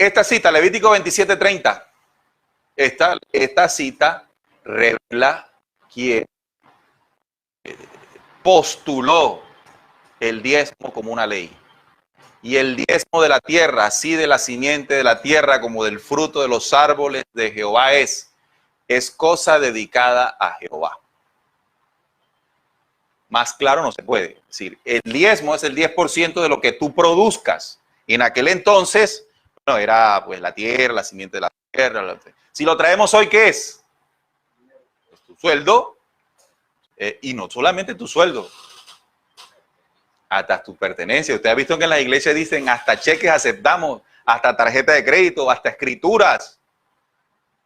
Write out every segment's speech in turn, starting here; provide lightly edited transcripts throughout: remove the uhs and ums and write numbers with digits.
esta cita, Levítico 27:30, esta cita revela quién postuló el diezmo como una ley. Y el diezmo de la tierra, así de la simiente de la tierra como del fruto de los árboles de Jehová es cosa dedicada a Jehová. Más claro no se puede. Es decir, el diezmo es el 10% de lo que tú produzcas. Y en aquel entonces, bueno, era pues la tierra, la simiente de la tierra. Si lo traemos hoy, ¿qué es? Es tu sueldo, y no solamente tu sueldo, hasta tu pertenencia. Usted ha visto que en las iglesias dicen hasta cheques aceptamos, hasta tarjeta de crédito, hasta escrituras.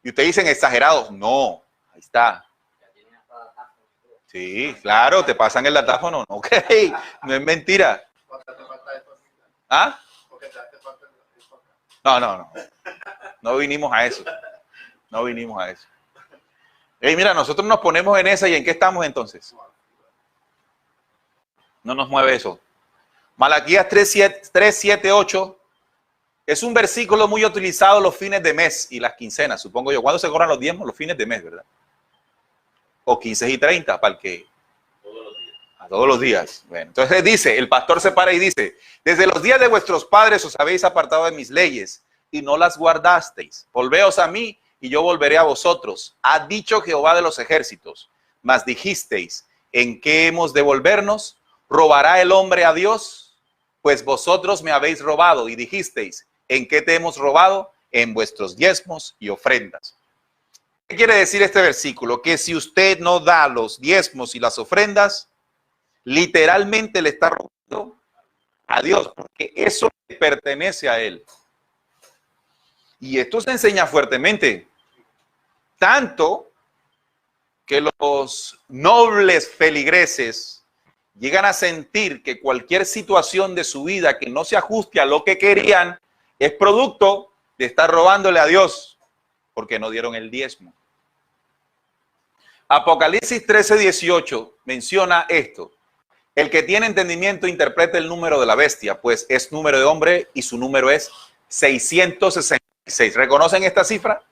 Y ustedes dicen exagerados. No, ahí está. Sí, claro, te pasan el datáfono. Ok, no es mentira. ¿Ah? No. No vinimos a eso. No vinimos a eso. Hey, mira, nosotros nos ponemos en esa y ¿en qué estamos entonces? No nos mueve eso. Malaquías 3:7-8 es un versículo muy utilizado los fines de mes y las quincenas, supongo yo. ¿Cuándo se cobran los diezmos? Los fines de mes, ¿verdad? O 15 y 30, para el que... Todos los días. Bueno, entonces dice, el pastor se para y dice, desde los días de vuestros padres os habéis apartado de mis leyes y no las guardasteis. Volveos a mí y yo volveré a vosotros. Ha dicho Jehová de los ejércitos. Mas dijisteis, ¿en qué hemos de volvernos? ¿Robará el hombre a Dios? Pues vosotros me habéis robado. Y dijisteis, ¿en qué te hemos robado? En vuestros diezmos y ofrendas. ¿Qué quiere decir este versículo? Que si usted no da los diezmos y las ofrendas, literalmente le está robando a Dios, porque eso le pertenece a Él. Y esto se enseña fuertemente, tanto que los nobles feligreses llegan a sentir que cualquier situación de su vida que no se ajuste a lo que querían es producto de estar robándole a Dios, porque no dieron el diezmo. Apocalipsis 13:18 menciona esto. El que tiene entendimiento interpreta el número de la bestia, pues es número de hombre y su número es 666. ¿Reconocen esta cifra?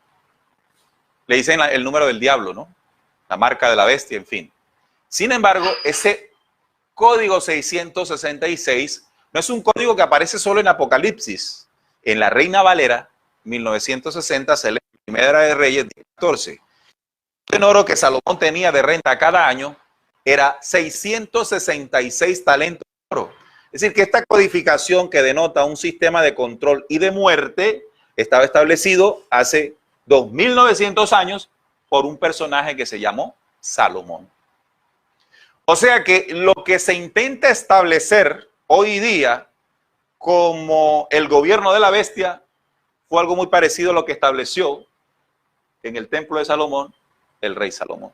Le dicen el número del diablo, ¿no? La marca de la bestia, en fin. Sin embargo, ese código 666 no es un código que aparece solo en Apocalipsis. En la Reina Valera, 1960, se lee Primera de Reyes 14. El oro que Salomón tenía de renta cada año era 666 talentos de oro. Es decir, que esta codificación que denota un sistema de control y de muerte estaba establecido hace 2900 años por un personaje que se llamó Salomón. O sea que lo que se intenta establecer hoy día como el gobierno de la bestia fue algo muy parecido a lo que estableció en el templo de Salomón el rey Salomón.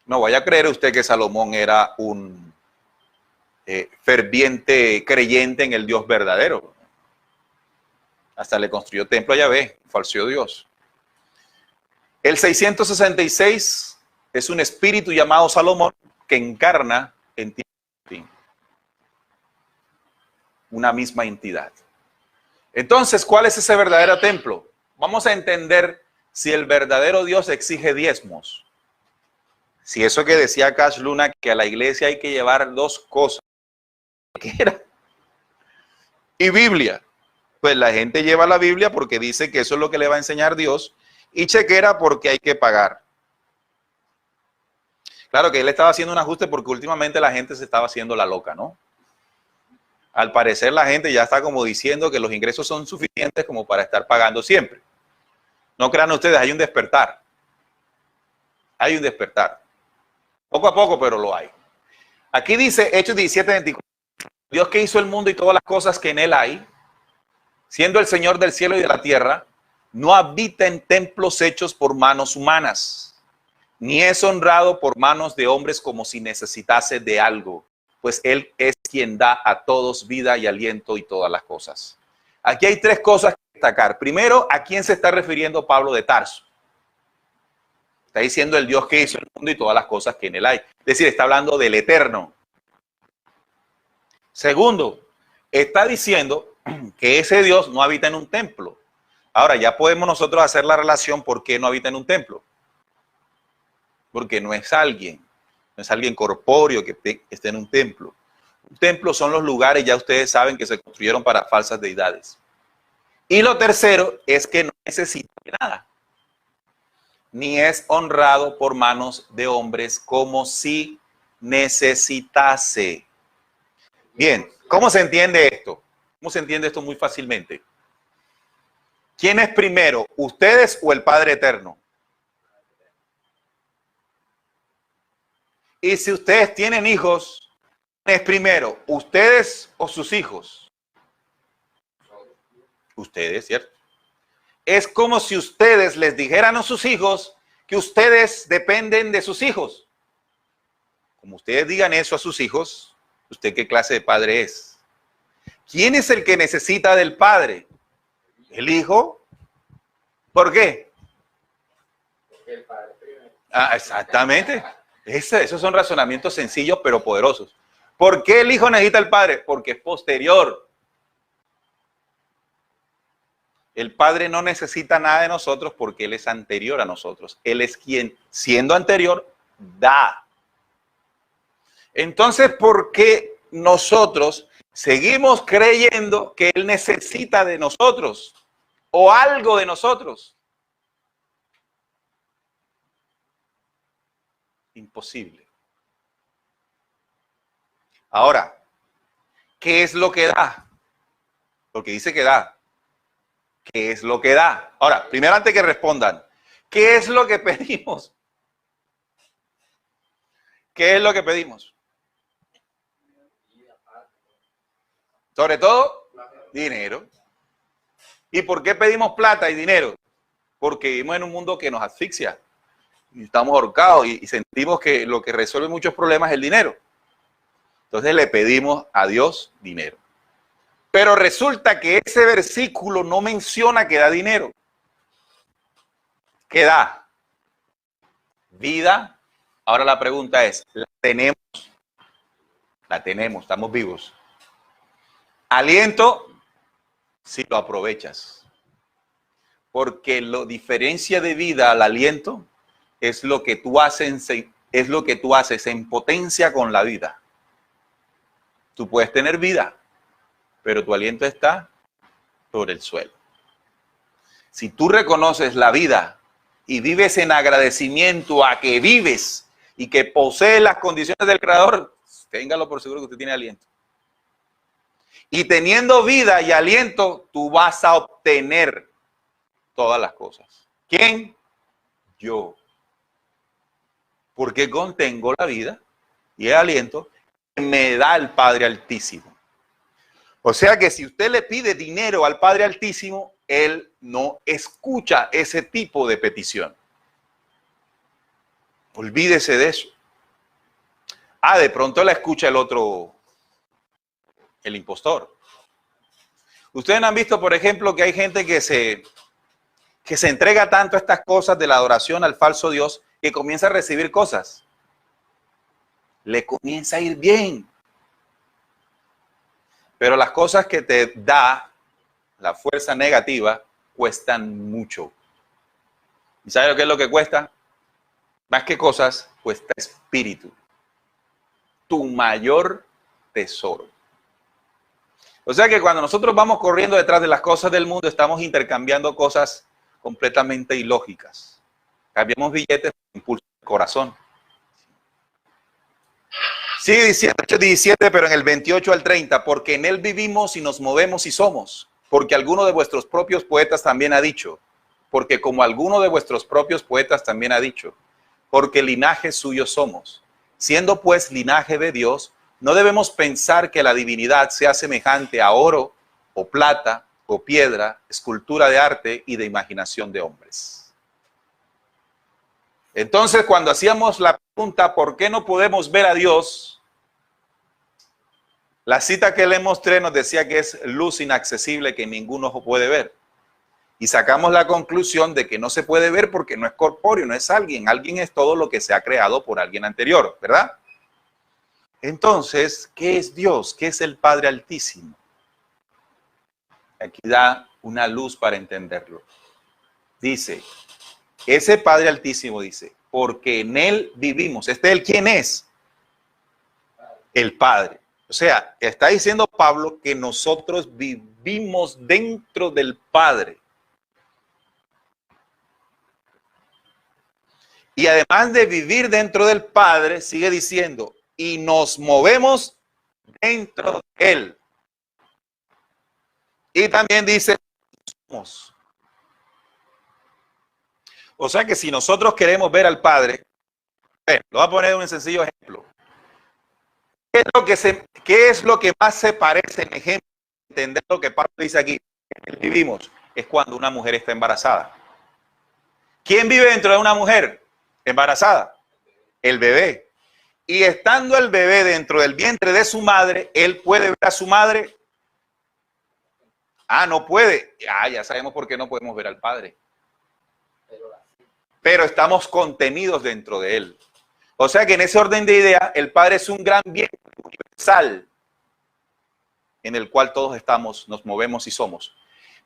No vaya a creer usted que Salomón era un ferviente creyente en el Dios verdadero. Hasta le construyó templo a Yahvé, falseó Dios. El 666 es un espíritu llamado Salomón que encarna en ti una misma entidad. Entonces, ¿cuál es ese verdadero templo? Vamos a entender si el verdadero Dios exige diezmos. Si eso que decía Cash Luna, que a la iglesia hay que llevar dos cosas, y Biblia. Pues la gente lleva la Biblia porque dice que eso es lo que le va a enseñar Dios, y chequera porque hay que pagar. Claro que él estaba haciendo un ajuste porque últimamente la gente se estaba haciendo la loca, ¿no? Al parecer la gente ya está como diciendo que los ingresos son suficientes como para estar pagando siempre. No crean ustedes, hay un despertar. Hay un despertar. Poco a poco, pero lo hay. Aquí dice Hechos 17:24. Dios que hizo el mundo y todas las cosas que en él hay, siendo el Señor del cielo y de la tierra, no habita en templos hechos por manos humanas, ni es honrado por manos de hombres como si necesitase de algo, pues él es quien da a todos vida y aliento y todas las cosas. Aquí hay tres cosas que destacar. Primero, ¿a quién se está refiriendo Pablo de Tarso? Está diciendo el Dios que hizo el mundo y todas las cosas que en él hay. Es decir, está hablando del eterno. Segundo, está diciendo que ese Dios no habita en un templo. Ahora, ya podemos nosotros hacer la relación por qué no habita en un templo. Porque no es alguien corpóreo que esté en un templo. Un templo son los lugares, ya ustedes saben, que se construyeron para falsas deidades. Y lo tercero es que no necesita nada, ni es honrado por manos de hombres como si necesitase. Bien, ¿cómo se entiende esto? ¿Cómo se entiende esto muy fácilmente? ¿Quién es primero, ustedes o el Padre Eterno? Y si ustedes tienen hijos, ¿quién es primero, ustedes o sus hijos? Ustedes, ¿cierto? Es como si ustedes les dijeran a sus hijos que ustedes dependen de sus hijos. Como ustedes digan eso a sus hijos, ¿usted qué clase de padre es? ¿Quién es el que necesita del padre? ¿El hijo? ¿Por qué? El padre primero. Exactamente. Esos son razonamientos sencillos pero poderosos. ¿Por qué el hijo necesita al padre? Porque es posterior. El padre no necesita nada de nosotros porque él es anterior a nosotros. Él es quien, siendo anterior, da. Entonces, ¿por qué nosotros seguimos creyendo que él necesita de nosotros o algo de nosotros? Imposible. Ahora, ¿qué es lo que da? Porque dice que da. ¿Qué es lo que da? Ahora, primero antes que respondan, ¿qué es lo que pedimos? ¿Qué es lo que pedimos? Sobre todo, dinero. ¿Y por qué pedimos plata y dinero? Porque vivimos en un mundo que nos asfixia. Y estamos ahorcados y sentimos que lo que resuelve muchos problemas es el dinero. Entonces le pedimos a Dios dinero. Pero resulta que ese versículo no menciona que da dinero. ¿Qué da? Vida. Ahora la pregunta es, ¿la tenemos? La tenemos, estamos vivos. Aliento, si lo aprovechas. Porque lo diferencia de vida al aliento es lo que tú haces en potencia con la vida. Tú puedes tener vida, pero tu aliento está sobre el suelo. Si tú reconoces la vida y vives en agradecimiento a que vives y que posees las condiciones del Creador, téngalo por seguro que usted tiene aliento. Y teniendo vida y aliento, tú vas a obtener todas las cosas. ¿Quién? Yo. Porque contengo la vida y el aliento que me da el Padre Altísimo. O sea que si usted le pide dinero al Padre Altísimo, Él no escucha ese tipo de petición. Olvídese de eso. De pronto la escucha el otro, el impostor. Ustedes han visto, por ejemplo, que hay gente que se entrega tanto a estas cosas de la adoración al falso Dios que comienza a recibir cosas. Le comienza a ir bien. Pero las cosas que te da la fuerza negativa cuestan mucho. ¿Y sabe lo que es lo que cuesta? Más que cosas, cuesta espíritu. Tu mayor tesoro. O sea que cuando nosotros vamos corriendo detrás de las cosas del mundo, estamos intercambiando cosas completamente ilógicas. Cambiamos billetes por impulso del corazón. Sigue diciendo 17, pero en el 28 al 30, porque en él vivimos y nos movemos y somos. Porque alguno de vuestros propios poetas también ha dicho. Porque como alguno de vuestros propios poetas también ha dicho. Porque linaje suyo somos. Siendo pues linaje de Dios, no debemos pensar que la divinidad sea semejante a oro o plata o piedra, escultura de arte y de imaginación de hombres. Entonces, cuando hacíamos la pregunta, ¿por qué no podemos ver a Dios? La cita que le mostré nos decía que es luz inaccesible que ningún ojo puede ver. Y sacamos la conclusión de que no se puede ver porque no es corpóreo, no es alguien. Alguien es todo lo que se ha creado por alguien anterior, ¿verdad? Entonces, ¿qué es Dios? ¿Qué es el Padre Altísimo? Aquí da una luz para entenderlo. Dice, ese Padre Altísimo dice, porque en Él vivimos. ¿Él quién es? El Padre. O sea, está diciendo Pablo que nosotros vivimos dentro del Padre. Y además de vivir dentro del Padre, sigue diciendo, y nos movemos dentro de Él. Y también dice, somos. O sea que si nosotros queremos ver al Padre, lo voy a poner un sencillo ejemplo. ¿Qué es lo que más se parece en ejemplo? Entender lo que Pablo dice aquí. Vivimos es cuando una mujer está embarazada. ¿Quién vive dentro de una mujer embarazada? El bebé. Y estando el bebé dentro del vientre de su madre, él puede ver a su madre. Ah, no puede. Ah, ya sabemos por qué no podemos ver al Padre. Pero estamos contenidos dentro de él. O sea que en ese orden de idea, el Padre es un gran bien universal en el cual todos estamos, nos movemos y somos.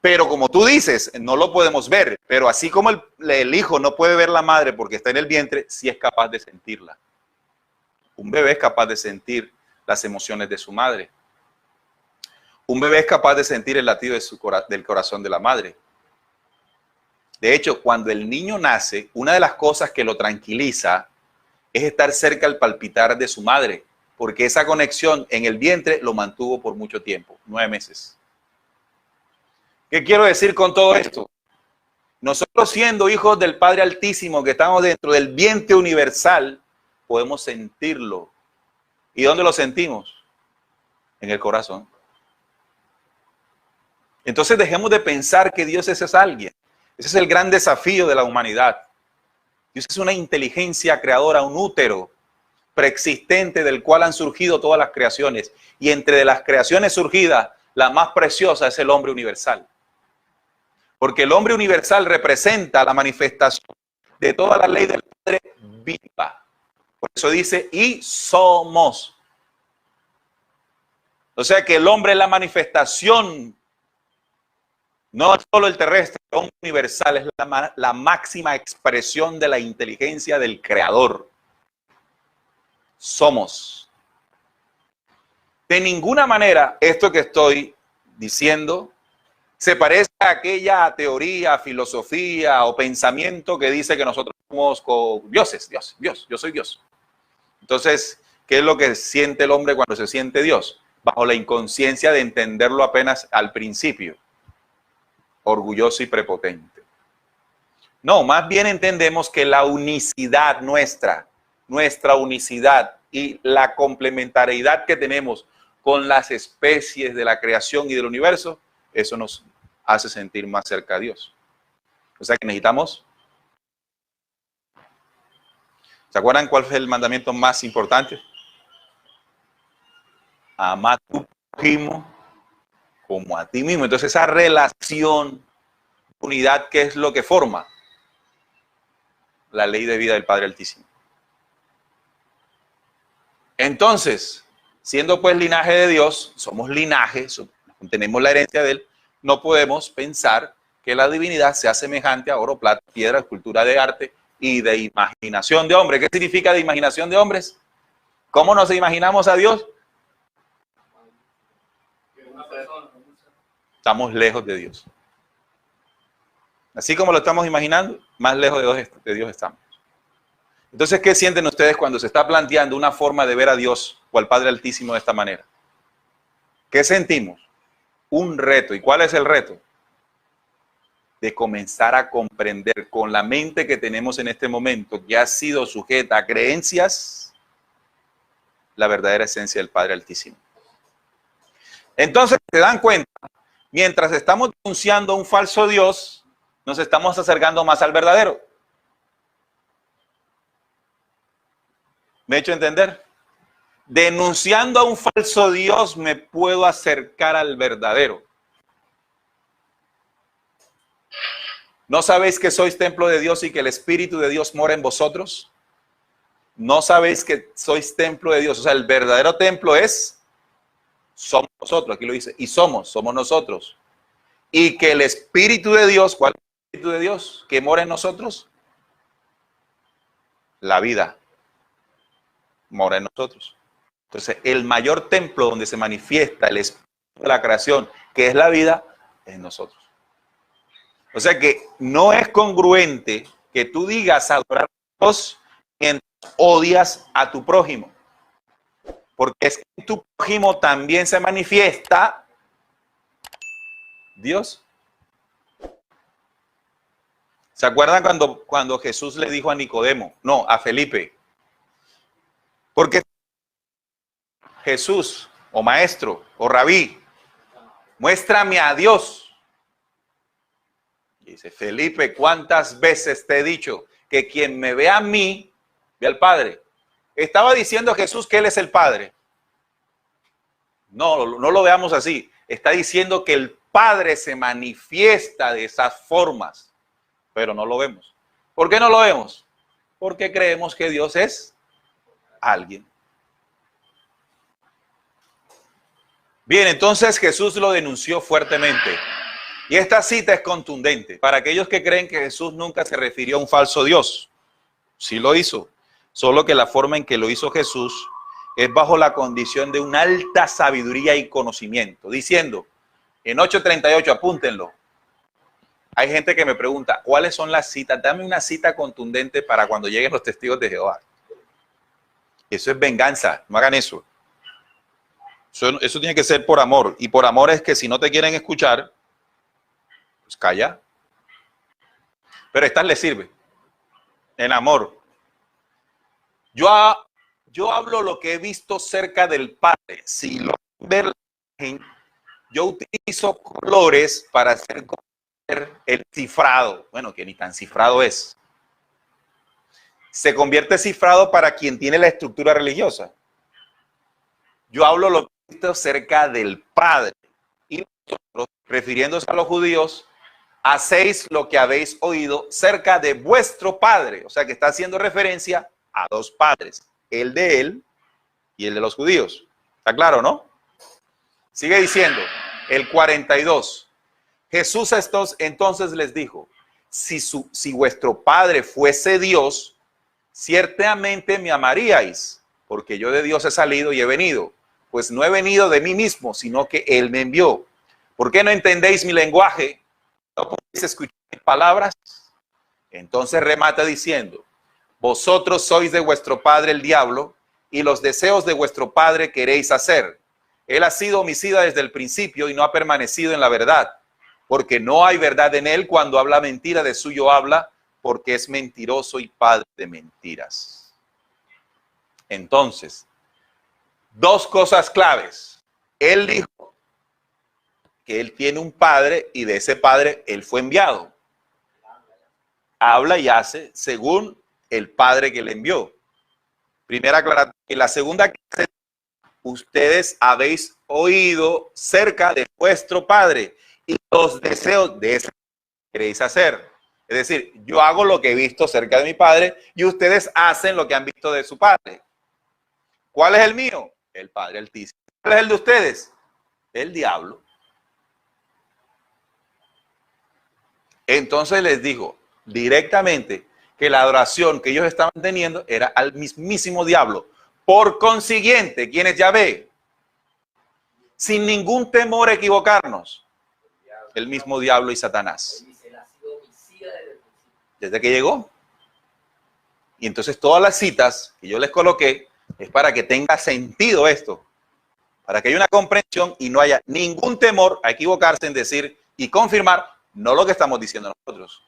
Pero como tú dices, no lo podemos ver. Pero así como el hijo no puede ver la madre porque está en el vientre, sí es capaz de sentirla. Un bebé es capaz de sentir las emociones de su madre. Un bebé es capaz de sentir el latido del corazón de la madre. De hecho, cuando el niño nace, una de las cosas que lo tranquiliza es estar cerca al palpitar de su madre, porque esa conexión en el vientre lo mantuvo por mucho tiempo, 9 meses. ¿Qué quiero decir con todo esto? Nosotros siendo hijos del Padre Altísimo, que estamos dentro del vientre universal, podemos sentirlo. ¿Y dónde lo sentimos? En el corazón. Entonces dejemos de pensar que Dios es alguien. Ese es el gran desafío de la humanidad. Dios es una inteligencia creadora, un útero preexistente del cual han surgido todas las creaciones. Y entre las creaciones surgidas, la más preciosa es el hombre universal. Porque el hombre universal representa la manifestación de toda la ley del Padre viva. Por eso dice, y somos. O sea que el hombre es la manifestación, no solo el terrestre, el hombre universal es la máxima expresión de la inteligencia del Creador. Somos. De ninguna manera esto que estoy diciendo se parece a aquella teoría, filosofía o pensamiento que dice que nosotros somos dioses, Dios, yo soy Dios. Entonces, ¿qué es lo que siente el hombre cuando se siente Dios? Bajo la inconsciencia de entenderlo apenas al principio. Orgulloso y prepotente. No, más bien entendemos que la unicidad nuestra unicidad y la complementariedad que tenemos con las especies de la creación y del universo, eso nos hace sentir más cerca a Dios. O sea que necesitamos. ¿Se acuerdan cuál fue el mandamiento más importante? Ama a tu prójimo como a ti mismo. Entonces esa relación, unidad, ¿qué es lo que forma? La ley de vida del Padre Altísimo. Entonces, siendo pues linaje de Dios, somos linaje, tenemos la herencia de Él, no podemos pensar que la divinidad sea semejante a oro, plata, piedra, escultura de arte y de imaginación de hombre. ¿Qué significa de imaginación de hombres? ¿Cómo nos imaginamos a Dios? Estamos lejos de Dios. Así como lo estamos imaginando, más lejos de Dios estamos. Entonces, ¿qué sienten ustedes cuando se está planteando una forma de ver a Dios o al Padre Altísimo de esta manera? ¿Qué sentimos? Un reto. ¿Y cuál es el reto? De comenzar a comprender con la mente que tenemos en este momento, que ha sido sujeta a creencias, la verdadera esencia del Padre Altísimo. Entonces, ¿se dan cuenta? Mientras estamos denunciando a un falso Dios, nos estamos acercando más al verdadero. ¿Me he hecho entender? Denunciando a un falso Dios me puedo acercar al verdadero. ¿No sabéis que sois templo de Dios y que el Espíritu de Dios mora en vosotros? ¿No sabéis que sois templo de Dios? O sea, el verdadero templo somos nosotros, aquí lo dice, y somos nosotros. Y que el Espíritu de Dios, ¿cuál es el Espíritu de Dios que mora en nosotros? La vida mora en nosotros. Entonces, el mayor templo donde se manifiesta el Espíritu de la creación, que es la vida, es en nosotros. O sea que no es congruente que tú digas adorar a Dios mientras odias a tu prójimo. Porque es que en tu prójimo también se manifiesta Dios. ¿Se acuerdan cuando Jesús le dijo a Nicodemo? No, a Felipe. Porque Jesús, o maestro, o rabí, muéstrame a Dios. Y dice, Felipe, ¿cuántas veces te he dicho que quien me ve a mí, ve al Padre? ¿Estaba diciendo Jesús que Él es el Padre? No, no lo veamos así. Está diciendo que el Padre se manifiesta de esas formas, pero no lo vemos. ¿Por qué no lo vemos? Porque creemos que Dios es alguien. Bien, entonces Jesús lo denunció fuertemente. Y esta cita es contundente para aquellos que creen que Jesús nunca se refirió a un falso Dios. Sí lo hizo, solo que la forma en que lo hizo Jesús es bajo la condición de una alta sabiduría y conocimiento, diciendo, en 8:38, apúntenlo. Hay gente que me pregunta, ¿cuáles son las citas? Dame una cita contundente para cuando lleguen los testigos de Jehová. Eso es venganza, no hagan eso. Eso tiene que ser por amor. Y por amor es que si no te quieren escuchar, pues calla. Pero esta les sirve. En amor. Yo hablo lo que he visto cerca del Padre. Si lo ver la imagen, yo utilizo colores para hacer el cifrado. Bueno, que ni tan cifrado es. Se convierte cifrado para quien tiene la estructura religiosa. Yo hablo lo que he visto cerca del Padre. Y nosotros, refiriéndose a los judíos, hacéis lo que habéis oído cerca de vuestro Padre. O sea que está haciendo referencia a dos padres. El de él y el de los judíos. ¿Está claro, no? Sigue diciendo, el 42. Jesús entonces les dijo, si vuestro Padre fuese Dios, ciertamente me amaríais, porque yo de Dios he salido y he venido. Pues no he venido de mí mismo, sino que Él me envió. ¿Por qué no entendéis mi lenguaje? ¿No podéis escuchar mis palabras? Entonces remata diciendo, vosotros sois de vuestro padre el diablo, y los deseos de vuestro padre queréis hacer. Él ha sido homicida desde el principio y no ha permanecido en la verdad, porque no hay verdad en él. Cuando habla mentira, de suyo habla, porque es mentiroso y padre de mentiras. Entonces, dos cosas claves. Él dijo que él tiene un padre y de ese padre él fue enviado. Habla y hace según el Padre que le envió. Primera aclaración. Y la segunda, ustedes habéis oído cerca de vuestro Padre y los deseos de ese queréis hacer. Es decir, yo hago lo que he visto cerca de mi Padre y ustedes hacen lo que han visto de su Padre. ¿Cuál es el mío? El Padre Altísimo. ¿Cuál es el de ustedes? El diablo. Entonces les dijo directamente que la adoración que ellos estaban teniendo era al mismísimo diablo. Por consiguiente, ¿quién es Yahvé? Sin ningún temor a equivocarnos, el mismo diablo y Satanás. Desde que llegó. Y entonces todas las citas que yo les coloqué es para que tenga sentido esto, para que haya una comprensión y no haya ningún temor a equivocarse en decir y confirmar no lo que estamos diciendo nosotros,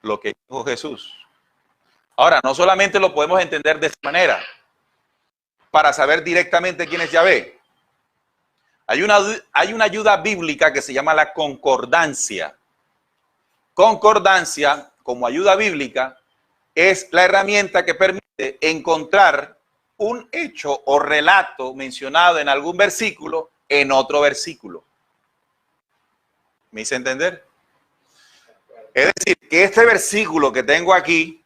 lo que dijo Jesús. Ahora, no solamente lo podemos entender de esta manera, para saber directamente quién es Yahvé. Hay una ayuda bíblica que se llama la concordancia. Concordancia, como ayuda bíblica, es la herramienta que permite encontrar un hecho o relato mencionado en algún versículo en otro versículo. ¿Me hice entender? Es decir, que este versículo que tengo aquí,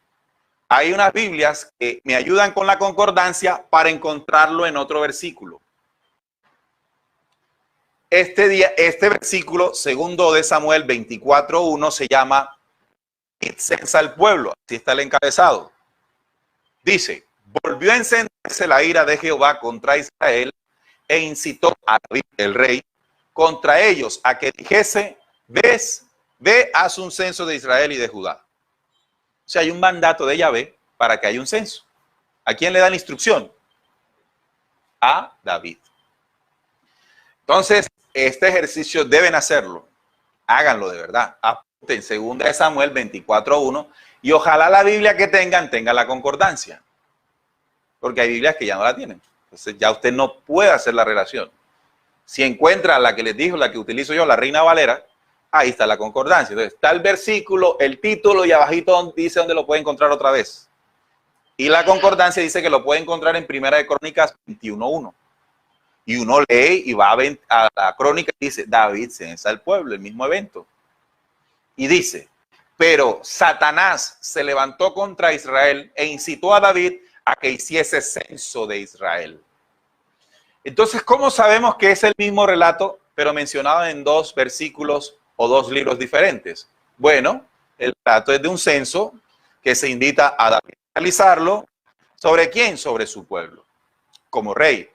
hay unas Biblias que me ayudan con la concordancia para encontrarlo en otro versículo. Este versículo, segundo de Samuel 24:1, se llama censa al pueblo. Así está el encabezado. Dice, volvió a encenderse la ira de Jehová contra Israel e incitó a David, el rey, contra ellos a que dijese, ve, haz un censo de Israel y de Judá. O sea, hay un mandato de Yahvé para que haya un censo. ¿A quién le da la instrucción? A David. Entonces, este ejercicio deben hacerlo. Háganlo de verdad. Apunten 2 de Samuel 24:1 y ojalá la Biblia que tenga la concordancia. Porque hay Biblias que ya no la tienen. Entonces ya usted no puede hacer la relación. Si encuentra la que les dijo, la que utilizo yo, la Reina Valera, ahí está la concordancia. Entonces está el versículo, el título y abajito dice dónde lo puede encontrar otra vez. Y la concordancia dice que lo puede encontrar en Primera de Crónicas 21:1. Y uno lee y va a la crónica y dice, David censa al pueblo, el mismo evento. Y dice, pero Satanás se levantó contra Israel e incitó a David a que hiciese censo de Israel. Entonces, ¿cómo sabemos que es el mismo relato, pero mencionado en dos versículos o dos libros diferentes? Bueno, el relato es de un censo que se invita a David a realizarlo. ¿Sobre quién? Sobre su pueblo, como rey.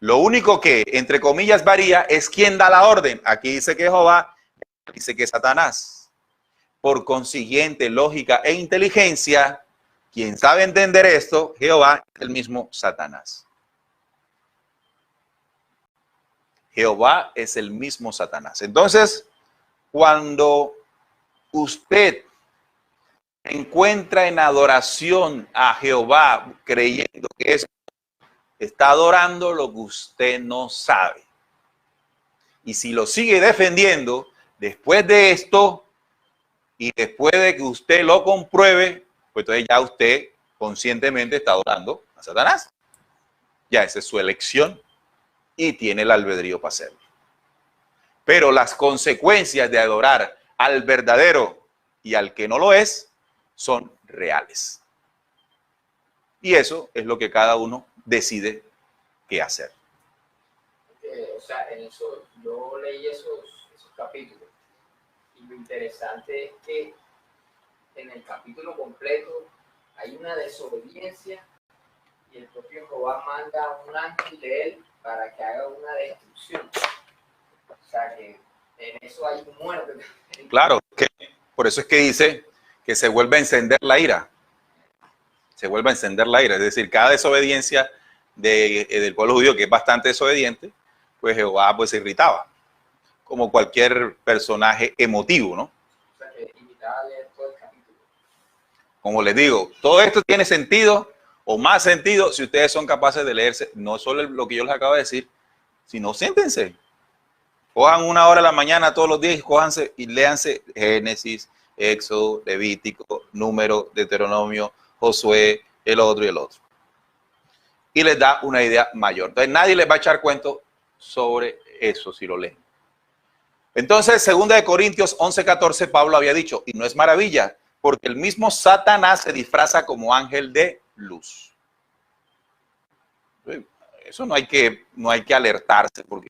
Lo único que, entre comillas, varía es quién da la orden. Aquí dice que Jehová, dice que Satanás. Por consiguiente, lógica e inteligencia, quien sabe entender esto, Jehová es el mismo Satanás. Jehová es el mismo Satanás. Entonces, cuando usted encuentra en adoración a Jehová creyendo que está adorando lo que usted no sabe. Y si lo sigue defendiendo, después de esto y después de que usted lo compruebe, pues entonces ya usted conscientemente está adorando a Satanás. Ya esa es su elección y tiene el albedrío para hacerlo. Pero las consecuencias de adorar al verdadero y al que no lo es son reales. Y eso es lo que cada uno decide qué hacer. O sea, en eso yo leí esos capítulos y lo interesante es que en el capítulo completo hay una desobediencia y el propio Jehová manda a un ángel de él para que haga una destrucción. O sea que en eso hay muerte. Claro, por eso es que dice que se vuelve a encender la ira. Se vuelve a encender la ira. Es decir, cada desobediencia del pueblo judío, que es bastante desobediente, pues Jehová pues se irritaba. Como cualquier personaje emotivo, ¿no? O sea que invitaba a leer todo el capítulo. Como les digo, todo esto tiene sentido o más sentido si ustedes son capaces de leerse, no solo lo que yo les acabo de decir, sino siéntense. Cojan 1 hora a la mañana todos los días y cójanse y léanse Génesis, Éxodo, Levítico, Número, Deuteronomio, Josué, el otro y el otro. Y les da una idea mayor. Entonces nadie les va a echar cuento sobre eso si lo leen. Entonces, 2 Corintios 11:14, Pablo había dicho, y no es maravilla, porque el mismo Satanás se disfraza como ángel de luz. Eso no hay que alertarse, porque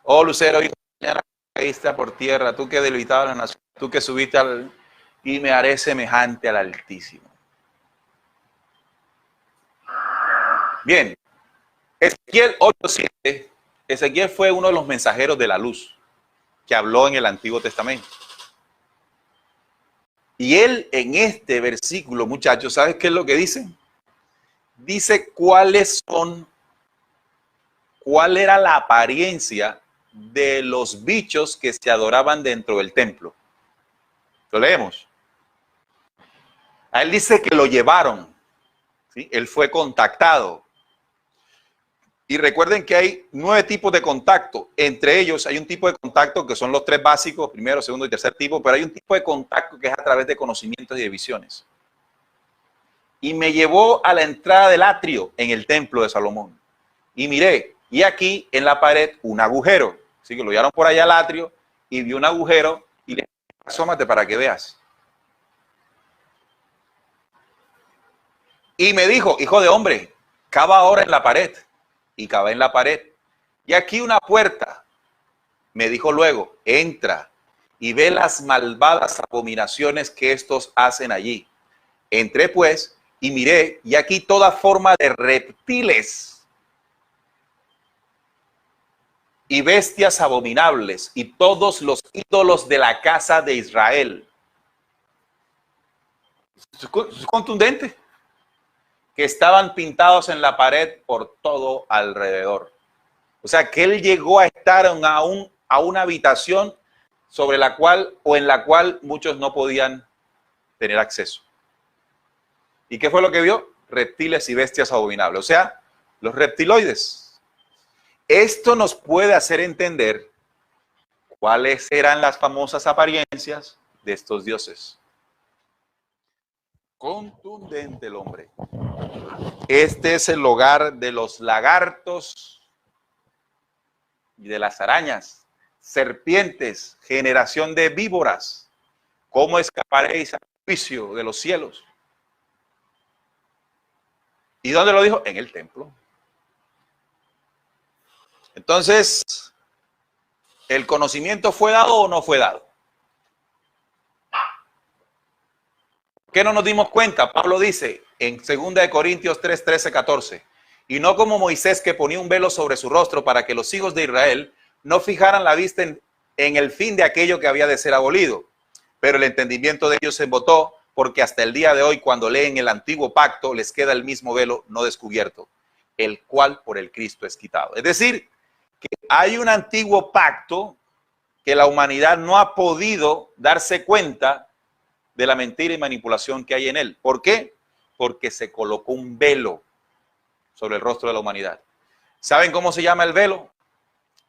oh, Lucero, hijo, mañana caíste por tierra, tú que debilitabas la nación, tú que subiste y me haré semejante al Altísimo. Bien, Ezequiel 8:7, Ezequiel fue uno de los mensajeros de la luz que habló en el Antiguo Testamento. Y él en este versículo, muchachos, ¿sabes qué es lo que dice? Dice cuál era la apariencia de los bichos que se adoraban dentro del templo. Lo leemos. A él dice que lo llevaron, ¿sí? Él fue contactado. Y recuerden que hay 9 tipos de contacto. Entre ellos hay un tipo de contacto que son los 3 básicos, primero, segundo y tercer tipo, pero hay un tipo de contacto que es a través de conocimientos y de visiones. Y me llevó a la entrada del atrio en el templo de Salomón. Y miré, y aquí en la pared un agujero. Así que lo llevaron por allá al atrio y vi un agujero y le dije, asómate para que veas. Y me dijo, hijo de hombre, cava ahora en la pared. Y cavé en la pared. y aquí una puerta. Me dijo luego, entra y ve las malvadas abominaciones que estos hacen allí. Entré pues y miré, y aquí toda forma de reptiles y bestias abominables y todos los ídolos de la casa de Israel. Es contundente. Que estaban pintados en la pared por todo alrededor. O sea, que él llegó a estar a una habitación sobre la cual o en la cual muchos no podían tener acceso. ¿Y qué fue lo que vio? Reptiles y bestias abominables. O sea, los reptiloides. Esto nos puede hacer entender cuáles eran las famosas apariencias de estos dioses. Contundente el hombre. Este es el hogar de los lagartos y de las arañas, serpientes, generación de víboras. ¿Cómo escaparéis al juicio de los cielos? ¿Y dónde lo dijo? En el templo. Entonces, ¿el conocimiento fue dado o no fue dado? ¿Por qué no nos dimos cuenta? Pablo dice en 2 Corintios 3, 13, 14, y no como Moisés, que ponía un velo sobre su rostro para que los hijos de Israel no fijaran la vista en el fin de aquello que había de ser abolido. Pero el entendimiento de ellos se embotó, porque hasta el día de hoy, cuando leen el antiguo pacto, les queda el mismo velo no descubierto, el cual por el Cristo es quitado. Es decir, que hay un antiguo pacto que la humanidad no ha podido darse cuenta de la mentira y manipulación que hay en él. ¿Por qué? Porque se colocó un velo sobre el rostro de la humanidad. ¿Saben cómo se llama el velo?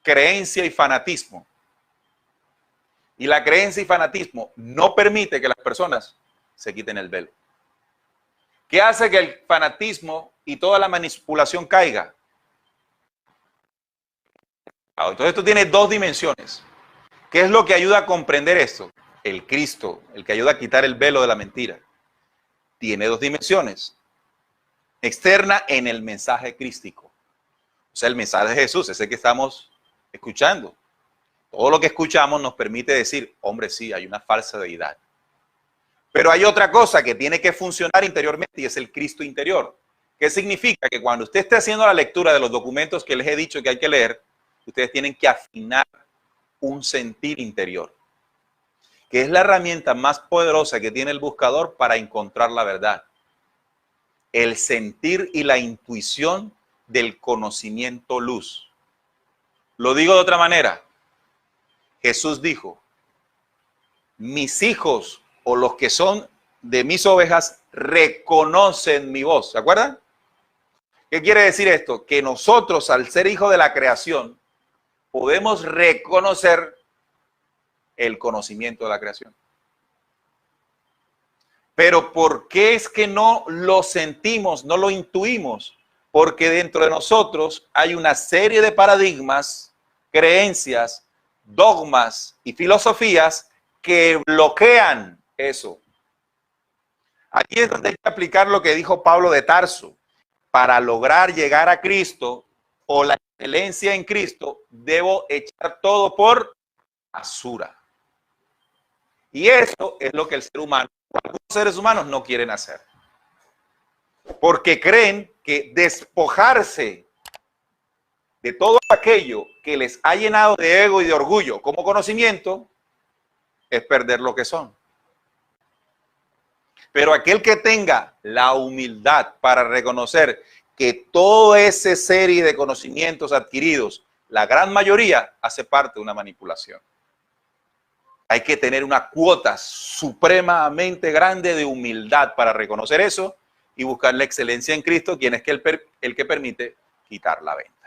Creencia y fanatismo. Y la creencia y fanatismo no permite que las personas se quiten el velo. ¿Qué hace que el fanatismo y toda la manipulación caiga? Entonces esto tiene dos dimensiones. ¿Qué es lo que ayuda a comprender esto? El Cristo, el que ayuda a quitar el velo de la mentira. Tiene dos dimensiones. Externa en el mensaje crístico. O sea, el mensaje de Jesús, ese que estamos escuchando. Todo lo que escuchamos nos permite decir, hombre, sí, hay una falsa deidad. Pero hay otra cosa que tiene que funcionar interiormente y es el Cristo interior. ¿Qué significa? Que cuando usted esté haciendo la lectura de los documentos que les he dicho que hay que leer, ustedes tienen que afinar un sentir interior, que es la herramienta más poderosa que tiene el buscador para encontrar la verdad. El sentir y la intuición del conocimiento luz. Lo digo de otra manera. Jesús dijo, mis hijos o los que son de mis ovejas reconocen mi voz. ¿Se acuerdan? ¿Qué quiere decir esto? Que nosotros, al ser hijos de la creación, podemos reconocer el conocimiento de la creación. Pero ¿por qué es que no lo sentimos, no lo intuimos? Porque dentro de nosotros hay una serie de paradigmas, creencias, dogmas y filosofías que bloquean eso. Aquí es donde hay que aplicar lo que dijo Pablo de Tarso. Para lograr llegar a Cristo o la excelencia en Cristo, debo echar todo por basura. Y eso es lo que el ser humano, algunos seres humanos no quieren hacer. Porque creen que despojarse de todo aquello que les ha llenado de ego y de orgullo como conocimiento es perder lo que son. Pero aquel que tenga la humildad para reconocer que toda esa serie de conocimientos adquiridos, la gran mayoría, hace parte de una manipulación. Hay que tener una cuota supremamente grande de humildad para reconocer eso y buscar la excelencia en Cristo, quien es el que permite quitar la venda.